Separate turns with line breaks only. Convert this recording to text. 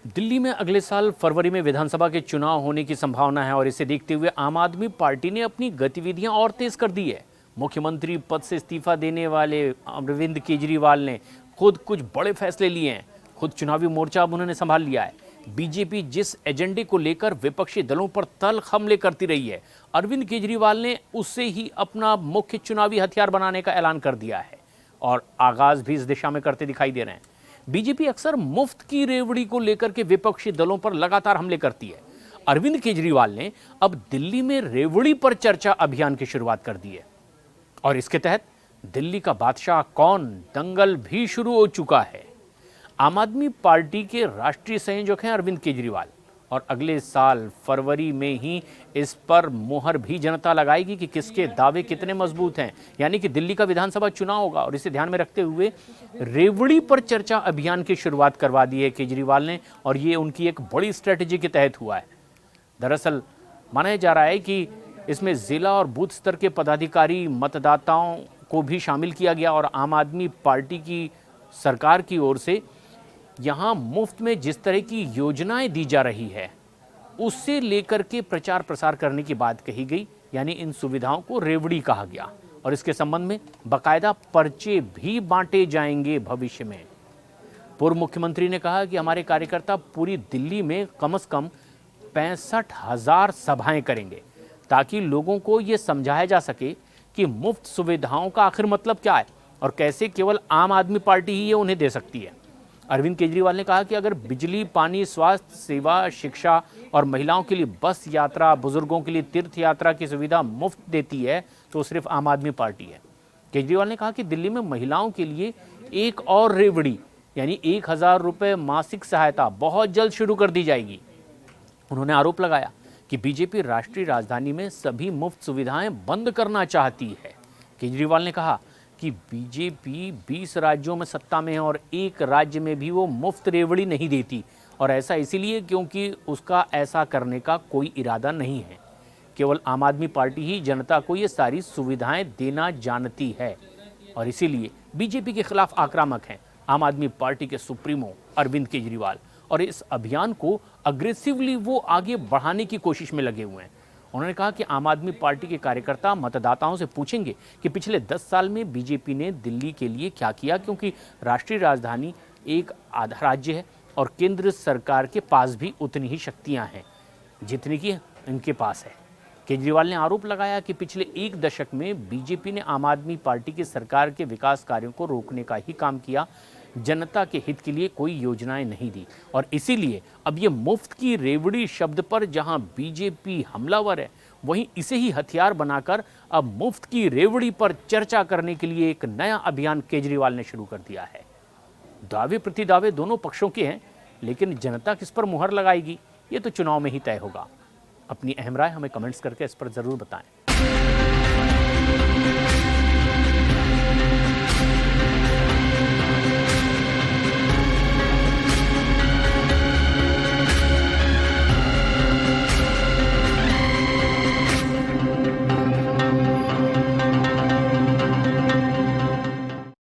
दिल्ली में अगले साल फरवरी में विधानसभा के चुनाव होने की संभावना है और इसे देखते हुए आम आदमी पार्टी ने अपनी गतिविधियां और तेज कर दी है। मुख्यमंत्री पद से इस्तीफा देने वाले अरविंद केजरीवाल ने खुद कुछ बड़े फैसले लिए हैं। खुद चुनावी मोर्चा अब उन्होंने संभाल लिया है। बीजेपी जिस एजेंडे को लेकर विपक्षी दलों पर तल्ख हमले करती रही है, अरविंद केजरीवाल ने उससे ही अपना मुख्य चुनावी हथियार बनाने का ऐलान कर दिया है और आगाज भी इस दिशा में करते दिखाई दे रहे हैं। बीजेपी अक्सर मुफ्त की रेवड़ी को लेकर के विपक्षी दलों पर लगातार हमले करती है। अरविंद केजरीवाल ने अब दिल्ली में रेवड़ी पर चर्चा अभियान की शुरुआत कर दी है और इसके तहत दिल्ली का बादशाह कौन दंगल भी शुरू हो चुका है। आम आदमी पार्टी के राष्ट्रीय संयोजक हैं अरविंद केजरीवाल और अगले साल फरवरी में ही इस पर मुहर भी जनता लगाएगी कि किसके दावे कितने मजबूत हैं। यानी कि दिल्ली का विधानसभा चुनाव होगा और इसे ध्यान में रखते हुए रेवड़ी पर चर्चा अभियान की शुरुआत करवा दी है केजरीवाल ने और ये उनकी एक बड़ी स्ट्रेटेजी के तहत हुआ है। दरअसल माना जा रहा है कि इसमें जिला और बूथ स्तर के पदाधिकारी मतदाताओं को भी शामिल किया गया और आम आदमी पार्टी की सरकार की ओर से यहाँ मुफ्त में जिस तरह की योजनाएं दी जा रही है उससे लेकर के प्रचार प्रसार करने की बात कही गई। यानी इन सुविधाओं को रेवड़ी कहा गया और इसके संबंध में बाकायदा पर्चे भी बांटे जाएंगे भविष्य में। पूर्व मुख्यमंत्री ने कहा कि हमारे कार्यकर्ता पूरी दिल्ली में कम से कम 65,000 सभाएं करेंगे ताकि लोगों को ये समझाया जा सके कि मुफ्त सुविधाओं का आखिर मतलब क्या है और कैसे केवल आम आदमी पार्टी ही ये उन्हें दे सकती है। अरविंद केजरीवाल ने कहा कि अगर बिजली, पानी, स्वास्थ्य सेवा, शिक्षा और महिलाओं के लिए बस यात्रा, बुजुर्गों के लिए तीर्थ यात्रा की सुविधा मुफ्त देती है तो सिर्फ आम आदमी पार्टी है। केजरीवाल ने कहा कि दिल्ली में महिलाओं के लिए एक और रेवड़ी यानी 1,000 रुपये मासिक सहायता बहुत जल्द शुरू कर दी जाएगी। उन्होंने आरोप लगाया कि बीजेपी राष्ट्रीय राजधानी में सभी मुफ्त सुविधाएं बंद करना चाहती है। केजरीवाल ने कहा कि बीजेपी 20 राज्यों में सत्ता में है और एक राज्य में भी वो मुफ्त रेवड़ी नहीं देती और ऐसा इसीलिए क्योंकि उसका ऐसा करने का कोई इरादा नहीं है। केवल आम आदमी पार्टी ही जनता को ये सारी सुविधाएं देना जानती है और इसीलिए बीजेपी के खिलाफ आक्रामक हैं आम आदमी पार्टी के सुप्रीमो अरविंद केजरीवाल और इस अभियान को अग्रेसिवली वो आगे बढ़ाने की कोशिश में लगे हुए हैं। उन्होंने कहा कि आम आदमी पार्टी के कार्यकर्ता मतदाताओं से पूछेंगे कि पिछले 10 साल में बीजेपी ने दिल्ली के लिए क्या किया, क्योंकि राष्ट्रीय राजधानी एक आधा राज्य है और केंद्र सरकार के पास भी उतनी ही शक्तियां हैं जितनी कि इनके पास है। केजरीवाल ने आरोप लगाया कि पिछले एक दशक में बीजेपी ने आम आदमी पार्टी की सरकार के विकास कार्यों को रोकने का ही काम किया, जनता के हित के लिए कोई योजनाएं नहीं दी और इसीलिए अब ये मुफ्त की रेवड़ी शब्द पर जहां बीजेपी हमलावर है वहीं इसे ही हथियार बनाकर अब मुफ्त की रेवड़ी पर चर्चा करने के लिए एक नया अभियान केजरीवाल ने शुरू कर दिया है। दावे प्रतिदावे दोनों पक्षों के हैं, लेकिन जनता किस पर मुहर लगाएगी ये तो चुनाव में ही तय होगा। अपनी अहम राय हमें कमेंट्स करके इस पर जरूर बताएं।